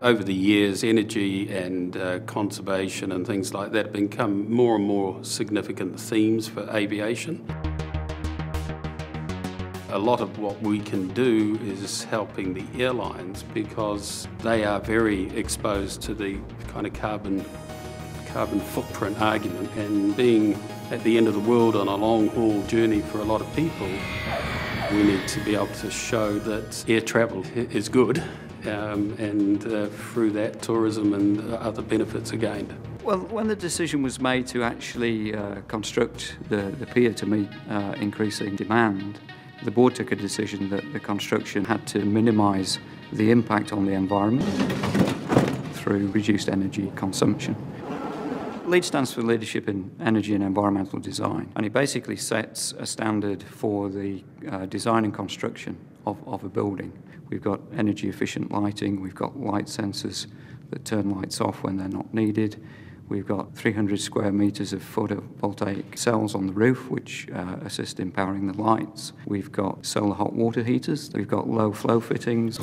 Over the years, energy and conservation and things like that have become more and more significant themes for aviation. A lot of what we can do is helping the airlines because they are very exposed to the kind of carbon footprint argument, and being at the end of the world on a long-haul journey for a lot of people, we need to be able to show that air travel is good, and through that tourism and other benefits are gained. Well, when the decision was made to actually construct the pier to meet increasing demand, the board took a decision that the construction had to minimise the impact on the environment through reduced energy consumption. LEED stands for Leadership in Energy and Environmental Design, and it basically sets a standard for the design and construction of a building. We've got energy efficient lighting, we've got light sensors that turn lights off when they're not needed. We've got 300 square metres of photovoltaic cells on the roof which assist in powering the lights. We've got solar hot water heaters, we've got low flow fittings.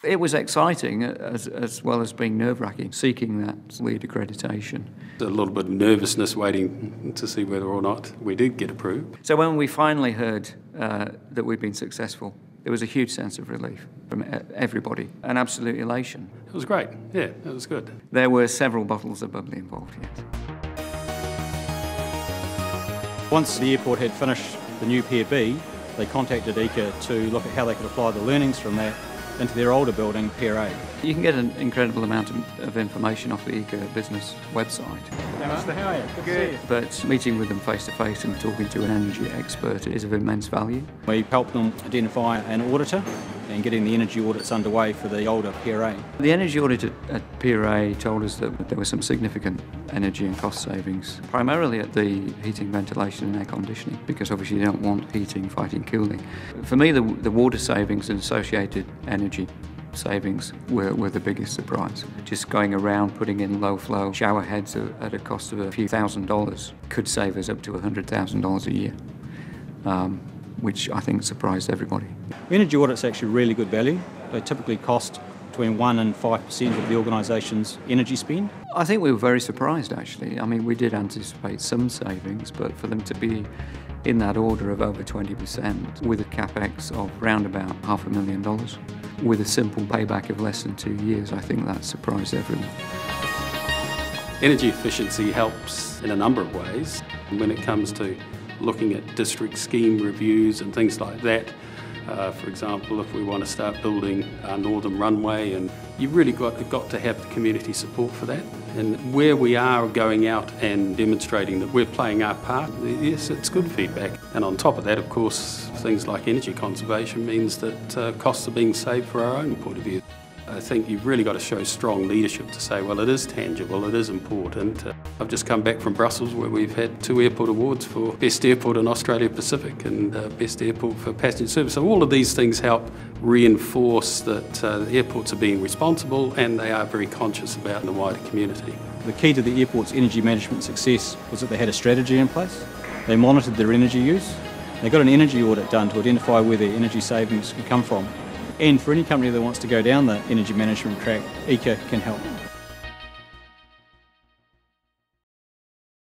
It was exciting as well as being nerve-wracking, seeking that LEED accreditation. A little bit of nervousness waiting to see whether or not we did get approved. So when we finally heard that we'd been successful, there was a huge sense of relief from everybody, an absolute elation. It was great, yeah, it was good. There were several bottles of bubbly involved, yes. Once the airport had finished the new Pier B, they contacted ECA to look at how they could apply the learnings from that into their older building, Pier A. You can get an incredible amount of information off the ECA business website. Master, how are you? Good. But meeting with them face to face and talking to an energy expert is of immense value. We helped them identify an auditor and getting the energy audits underway for the older Pier A. The energy audit at Pier A told us that there were some significant energy and cost savings, primarily at the heating, ventilation and air conditioning, because obviously you don't want heating fighting cooling. For me, the water savings and associated energy savings were the biggest surprise. Just going around putting in low flow shower heads at a cost of a few $1,000s could save us up to $100,000 a year, which I think surprised everybody. Energy audits are actually really good value. They typically cost between 1% and 5% of the organisation's energy spend. I think we were very surprised actually. I mean, we did anticipate some savings, but for them to be in that order of over 20% with a capex of around about $500,000 with a simple payback of less than 2 years, I think that surprised everyone. Energy efficiency helps in a number of ways. When it comes to looking at district scheme reviews and things like that, for example, if we want to start building our northern runway, and you've really got to have the community support for that. And where we are going out and demonstrating that we're playing our part, yes, it's good feedback. And on top of that, of course, things like energy conservation means that costs are being saved for our own point of view. I think you've really got to show strong leadership to say, well, it is tangible, it is important. I've just come back from Brussels where we've had 2 airport awards for Best Airport in Australia Pacific and Best Airport for Passenger Service. So all of these things help reinforce that the airports are being responsible and they are very conscious about the wider community. The key to the airport's energy management success was that they had a strategy in place. They monitored their energy use. They got an energy audit done to identify where their energy savings could come from. And for any company that wants to go down the energy management track, ECA can help.